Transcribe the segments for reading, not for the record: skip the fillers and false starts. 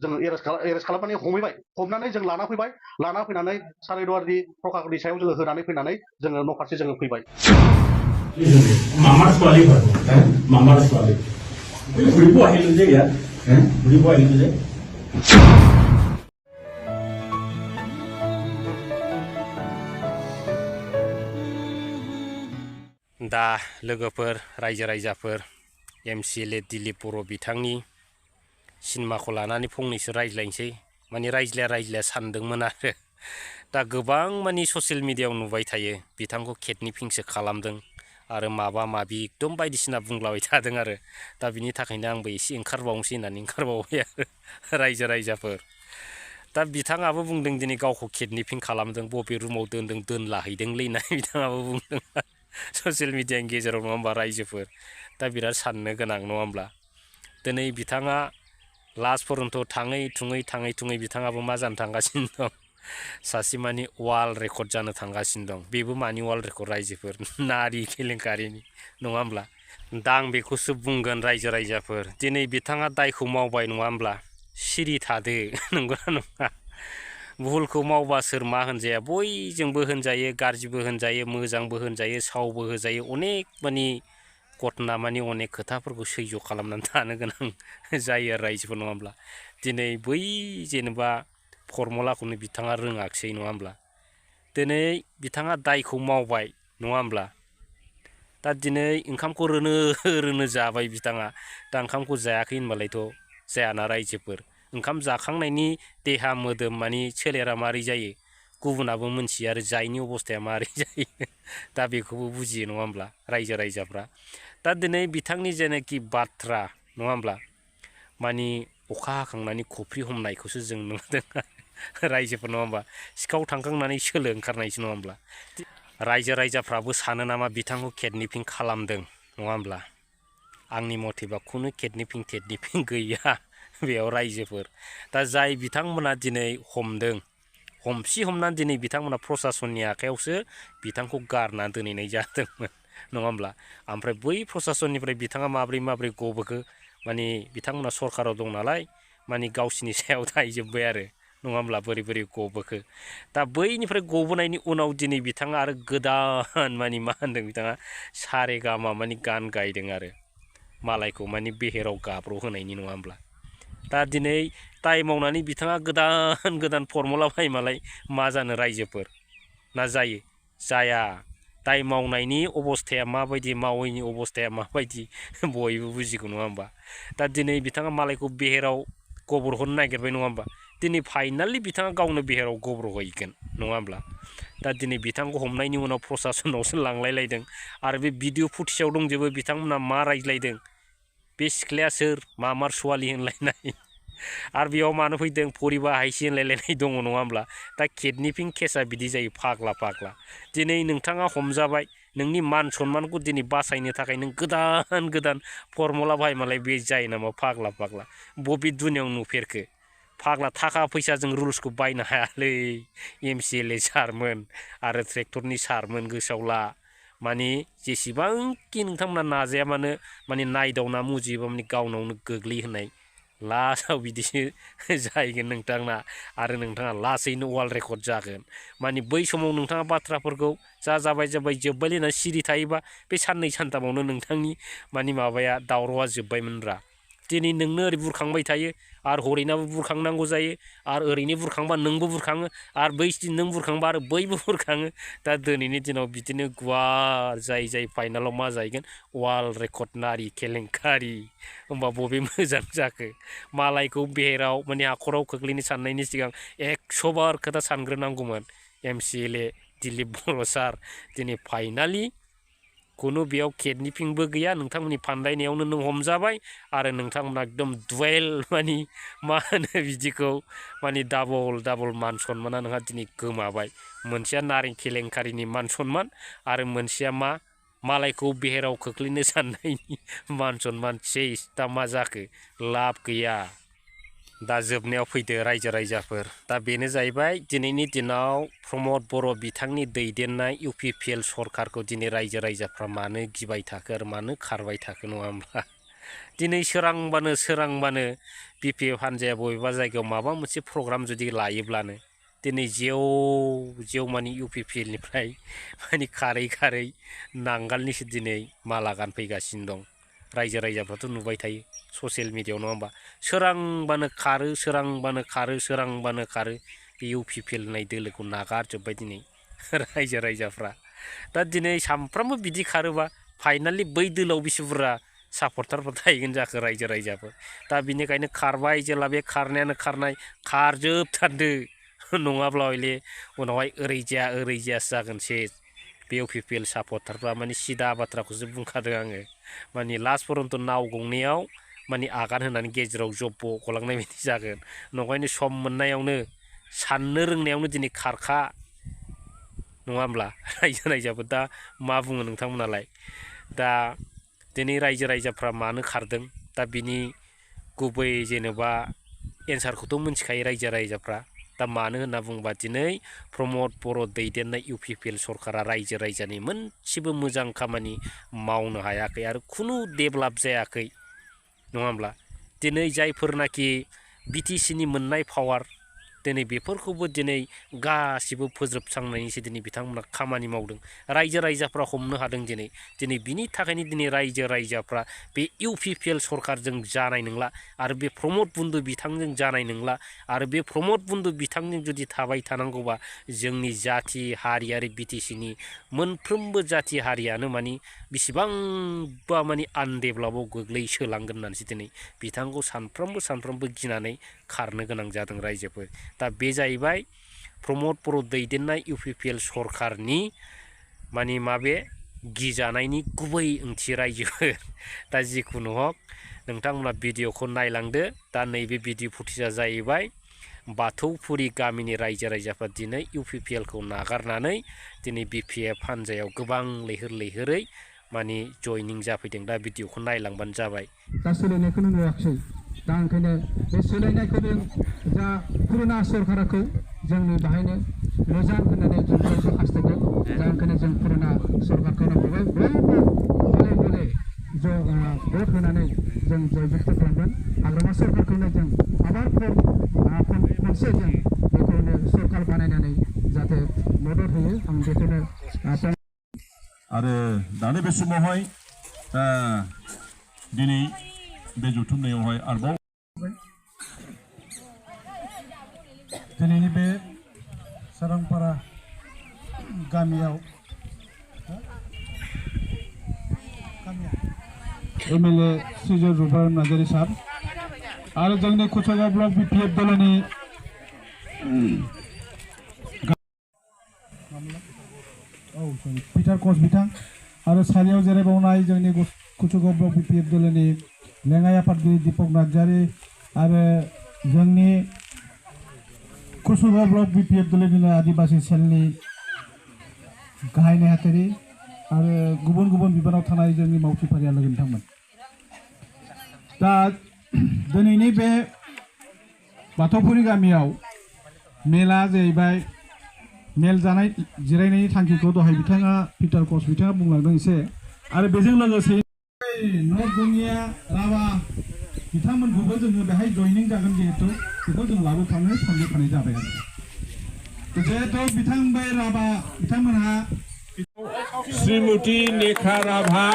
जोङो एरेस्ट खालामनानै हमहैबाय हमनानै जों लाना फैनानै सारायदुवारनि प्रकाशनि सायाव जोङो होनानै फैनानै जोङो न' फारसे जोङो फैबाय मामार ছোৱালীफोर मामार ছোৱালী ঘূৰিব আহিলো যে ইয়াত ঘূৰিব আহিলো যে दा लोगोफोर रायजो राजाफोर MCLA दिलीप बर' बिथांनि सिनेमाखौ लानानै फंनैसो रायज्लायनोसै माने रायज्लाया सानदोंमोन आरो दा गोबां माने ससियेल मिडियायाव नुबाय थायो बिथांखौ किडनेपिंसो खालामदों आरो माबा माबि एकदम बायदिसिना बुंलाबाय थादों आरो दा बिनि थाखायनो आंबो एसे ओंखारबावनोसै होननानै ओंखारबावबाय आरो रायजो राजाफोर दा बिथाङाबो बुंदों दिनै गावखौ किडनेपिं खालामदों बबे रुमाव दोनलाहैदोंलै होननानै बिथाङाबो बुंदों ससियेल मिडियानि गेजेराव नङा होमबा रायजोफोर दा बिराद साननो गोनां नङा होमब्ला दिनै बिथाङा लास्ट पर्यन्त थाङै बिथाङाबो मा जानो थांगासिनो दं सासे मानि वार्ल्ड रेकर्ड जानो थांगासिनो दं बेबो मानि वार्ल्ड रेकर्ड रायजोफोर नारि केलेंकारिनि नङा होमब्ला दा आं बेखौसो बुंगोन रायजो राजाफोर दिनै बिथाङा दायखौ मावबाय नङा होमब्ला सिरि थादो नंगौना नङा भुलखौ मावबा सोर मा होनजाया बयजोंबो होनजायो गाज्रिबो होनजायो मोजांबो होनजायो सावबो होजायो अनेक मानि घटना मानि अनेक खोथाफोरखौ सैज्य खालामनानै थानो गोनां जायो आरो रायजोफोर नङा होमब्ला दिनै बै जेनेबा फर्मुलाखौनो बिथाङा रोङाखिसै नङा होमब्ला दिनै बिथाङा दायखौ मावबाय नङा होमब्ला दा दिनै ओंखामखौ रोनो जाबाय बिथाङा दा ओंखामखौ जायाखै होनबालायथ' जायाना रायजोफोर ओंखाम जाखांनायनि देहा मोदोम मानि सोलेरा मारै जायो गुबुनाबो मोनथियो आरो जायनि अबस्थाया मारै जायो दा बेखौबो बुजियो नङा होमब्ला रायजो राजाफ्रा दा दिनै बिथांनि जेनाखि बाथ्रा नङा होमब्ला मानि अखा हाखांनानै खफ्रि हमनायखौसो जों नुदों रायजोफोर नङा होमबा सिखाव थांखांनानै सोलो ओंखारनायसो नङा होमब्ला रायजो राजाफ्राबो सानो नामा बिथांखौ किडनेपिं खालामदों नङा होमब्ला आंनि मथेबा खुनु किडनेपिं गैया बेयाव रायजोफोर दा जाय बिथांमोना दिनै हमदों हमनानै दिनै बिथांमोना प्रसासननि आखायावसो बिथांखौ गारना दोनहैनाय जादोंमोन नङा होमब्ला ओमफ्राय बै प्रसासननिफ्राय बिथाङा माब्रै गबोखो माने बिथांमोना सरकाराव दं नालाय माने गावसिनि सायाव थाहैजोब्बाय आरो नङा होमब्ला बोरै गबोखो दा बैनिफ्राय गबोनायनि उनाव दिनै बिथाङा आरो गोदान माने मा होनदों बिथाङा सारेगामा माने गान गायदों आरो मालायखौ माने बेहेराव गाब्र' होनायनि नङा होमब्ला दा दिनै दाय मावनानै बिथाङा गोदान फर्मुला बायमालाय मा जानो रायजोफोर ना जायो जाया दाय मावनायनि अबस्थाया माबायदि मावैनि अबस्थाया माबायदि बयबो बुजिगौ नङा होमबा दा दिनै बिथाङा मालायखौ बेहेराव गब्र'हरनो नागिरबाय नङा होमबा दिनै फाइनालि बिथाङा गावनो बेहेराव गब्र'हैगोन नङा होमब्ला दा दिनै बिथांखौ हमनायनि उनाव प्रसासनावसो लांलायलायदों आरो बे भिडिअ फुटेजाव दंजोबो बिथांमोना मा रायज्लायदों बे सिख्लाया सोर मामार ছোৱালী होनलायनाय आरो बेयाव मानो फैदों फरिबा हायसि होनलायलायनाय दङ नङा होमब्ला दा किडनेपिं केसा बिदि जायो फाग्ला दिनै नोंथाङा हमजाबाय नोंनि मान सन्मानखौ दिनै बासायनो थाखाय नों गोदान फर्मुला बाहायमालाय बे जायो नामा फाग्ला बबे दुनियाव नुफेरखो फाग्ला थाखा फैसाजों रुल्सखौ बायनो हायालै MCLA सारमोन आरो ट्रेक्टरनि सारमोन गोसोआव ला माने जेसेबांखि नोंथांमोना नाजाया मानो माने नायदावना मुजियोबा माने गावनावनो गोग्लैहोनाय लास्टआव बिदिसो जाहैगोन नोंथांना आरो नोंथाङा लासैनो वार्ल्ड रेकर्ड जागोन माने बै समाव नोंथाङा बाथ्राफोरखौ जाबाय जोब्बाय होननानै सिरि थायोबा बे साननै सानथामावनो नोंथांनि माने माबाया दावरावआ जोब्बायमोनब्रा दिनै नोंनो ओरै बुरखांबाय थायो आरो हरैनाबो बुरखांनांगौ जायो आरो ओरैनो बुरखांबा नोंबो बुरखाङो आरो बै नों बुरखांबा आरो बैबो बुरखाङो दा दिनैनि दिनाव बिदिनो गुवार जाय फाइनालाव मा जाहैगोन वार्ल्ड रेकर्ड नारि केलेंकारि होमबा बबे मोजां जाखो मालायखौ बेहेराव माने हाखराव खोख्लैनो साननायनि सिगां 100 बार खोथा सानग्रोनांगौमोन MCLA दिलीप बर' सार दिनै फाइनालि खुनु बेयाव किडनेपिंबो गैया नोंथांमोननि फानदायनायावनो नों हमजाबाय आरो नोंथांमोना एकदम दुवेल माने मा होनो बिदिखौ माने डाबल मान सन्माना नोंहा दिनै गोमाबाय मोनसेया नारें केलेंकारिनि मान सन्मान आरो मोनसेया मा मालायखौ बेहेराव खोख्लैनो साननायनि मान सन्मान सेस दा मा जाखो लाब गैया दा जोबनायाव फैदो रायजो राजाफोर दा बेनो जाहैबाय दिनैनि दिनाव प्रमद बर' बिथांनि दैदेननाय UPPL सरकारखौ दिनै रायजो राजाफ्रा मानो गिबाय थाखो आरो मानो खारबाय थाखो नङा होमब्ला दिनै सोरांबानो BPF हान्जाया बबेबा जायगायाव माबा मोनसे प्रग्राम जुदि लायोब्लानो दिनै जेव मानि UPPLनिफ्राय मानि खारै नांगालनिसो दिनै माला गानफैगासिनो दं। रायजो राजाफ्राथ' नुबाय थायो ससियेल मिडियायाव नङा होमबा सोरांबानो खारो बे UPPL होननाय दोलोखौ नागारजोब्बाय दिनै रायजो राजाफ्रा दा दिनै सामफ्रामबो बिदि खारोबा फाइनालि बै दोलोआव बेसे बुरजा सापर्टारफोर थाहैगोन जाखो रायजो राजाफोर दा बिनिखायनो खारबाय जेला बे खारनायानो खारजोबथारदो नङाब्ला हयले उनावहाय ओरै जायासो जागोनसै बे UPPL सापर्टारफ्रा माने सिदा बाथ्राखौसो बुंखादों आङो माने लास्ट पर्यन्त नाव गंनायाव माने आगान होनानै गेजेराव जब्ब गलांनाय बायदि जागोन नंखायनो सम मोननायावनो साननो रोंनायावनो दिनै खारखा नङा होमब्ला रायजो राजाफोर दा मा बुङो नोंथांमोनालाय दा दिनै रायजो राजाफ्रा मानो खारदों दा बिनि गुबै जेनेबा एन्सारखौथ' मिथिखायो रायजो राजाफ्रा दा मानो होनना बुङोबा दिनै प्रमद बर' दैदेननाय UPPL सरकारा रायजो राजानि मोनसेबो मोजां खामानि मावनो हायाखै आरो खुनु डेभेलप जायाखै नङा होमब्ला दिनै जायफोरनाखि BTCनि मोननाय पावार दिनै बेफोरखौबो दिनै गासिबो फोजोबस्रांनायनिसो दिनै बिथांमोना खामानि मावदों रायजो राजाफ्रा हमनो हादों दिनै बिनि थाखायनो दिनै रायजो राजाफ्रा बे UPPL सरकारजों जानाय नंला आरो बे प्रमद बन्दु बिथांजों जानाय नंला आरो बे प्रमद बन्दु बिथांजों जुदि थाबाय थानांगौबा जोंनि जाथि हारियारि BTCनि मोनफ्रोमबो जाथि हारियानो मानि बेसेबांबा मानि आनडेभेलपआव गोग्लैसोलांगोन होननानैसो दिनै बिथांखौ सानफ्रोमबो गिनानै खारनो गोनां जादों रायजोफोर दा बे जाहैबाय प्रमद बर' दैदेननाय UPPL सरकारनि मानि माबे गिजानायनि गुबै ओंथि रायजोफोर दा जिखुनु हक नोंथांमोना भिडिअखौ नायलांदो दा नैबे भिडिअ फुटेजआ जाहैबाय बाथौफुरि गामिनि रायजो राजाफ्रा दिनै UPPLखौ नागारनानै दिनै BPF हान्जायाव गोबां लैहोरै मानि जयनिं जाफैदों दा भिडिअखौ नायलांबानो जाबाय दा सोलायनायखौनो नुवाखिसै दा ओंखायनो बे सोलायनायखौ जों जा पुरुना सरकारखौ जोंनि बाहायनो मोजां होननानै जों बयबो हास्थायदों दा ओंखायनो जों पुरुना सरकारखौनो बयबो गले भट होनानै जों जयजुक्त खालामगोन हाग्रामा सरकारखौनो जों आबार खनसे जों बेखौनो सरकार बानायनानै जाहाथे मदद होयो आं बेखौनो आरो दानि बे समावहाय दिनै बे जथुमनायावहाय आरोबाव दिनैनि बे सारांपारा गामियाव MLA श्री रुपाल नार्जारी साहब आरो जोंनि कुचगाव ब्लक BPF दलनि पिटार कच बिथां आरो सारियाव जिरायबावनाय जोंनि कुचगाव ब्लक BPF दलनि लेङाइ आफादगिरि दीपक नार्जारी आरो जोंनि कुचगाव ब्लक BPF दलनि आदिबासी सेलनि गाहाय नेहाथारि आरो गुबुन बिबानाव थानाय जोंनि मावथिफारिया लोगो नोंथांमोन दा दिनैनि बे बाथौफुरि गामियाव मेला जाहैबाय मेल जानाय जिरायनायनि थांखिखौ दहाय बिथाङा पिटार कच बिथाङा बुंलांदों एसे आरो बेजों लोगोसे नर्थ गंनिया राभा बिथांमोनखौबो जोङो बेहाय जयनिं जागोन जिहेतु बेखौ जों लाबोफानो सानबोखानाय जाबाय आरो जिहेतु बिथांमोन राभा बिथांमोनहा श्रीमती नेखा राभा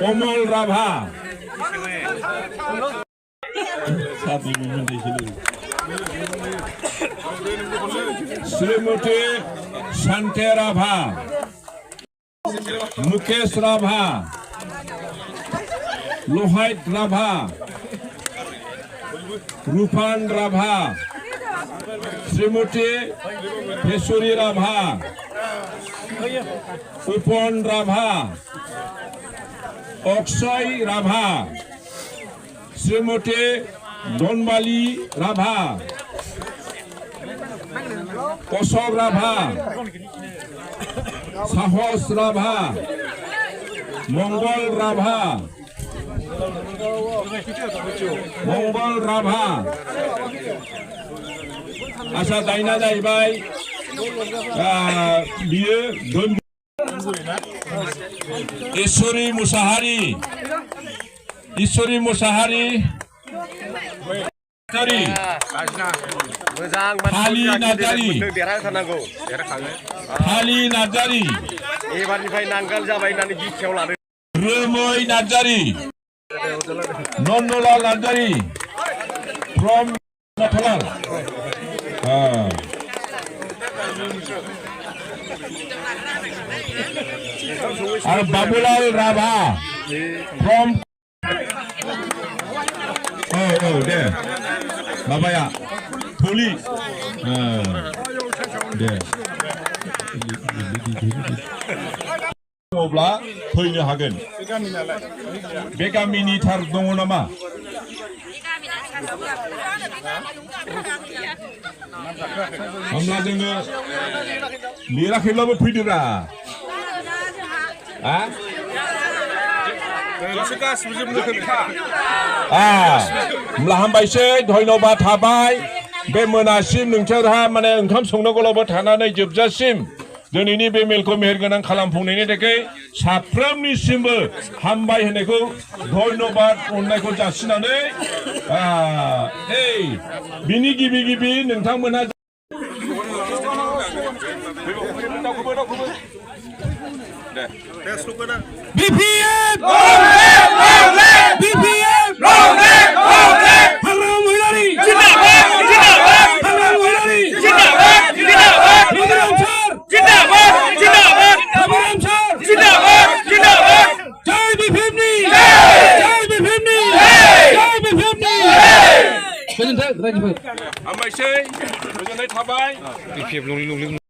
कमल राभा श्रीमती शांति राभा मुकेश राभा लोहाइट राभा रूपान राभा श्रीमती फेसुरी राभा उपन राभा अक्षय राभा श्रीमती डनबाली राभा अशोक राभा साहस राभा मंगल राभा आसा दायना जाहैबाय बियो ईश्वरी मुसाहारी हालि नार्जारि एबारनिफ्राय नांगाल जाबाय होननानै बिखायाव लादों रोमै नार्जारि नन्दलाल नार्जारि फ्रम नाथालाल आरो बाबुलाल राभा फ्रम दे माबाया थुलि दे अब्ला फैनो हागोन बे गामिनि थार दङ नामा होमब्ला जोङो लिराखैब्लाबो फैदोब्रा होमब्ला हामबायसै धन्यबाद थाबाय बे मोनासिम नोंसोरहा माने ओंखाम संनांगौल'बो थानानै जोबजासिम दिनैनि बे मेलखौ मेहेरगोनां खालामफुंनायनि थाखाय साफ्रोमनिसिमबो हामबाय होनायखौ धन्यबाद अननायखौ जासिनानै बिनि गिबि नोंथांमोनहा BPM! BPM! Hello, Mulari! Jindabad! Hello, Mulari! Jindabad! Jindabad! Jai BPM! Jai BPM! Jai BPM! Goजोन्थों रायजोफोर हामबायसै गोजोननाय थाबाय BPM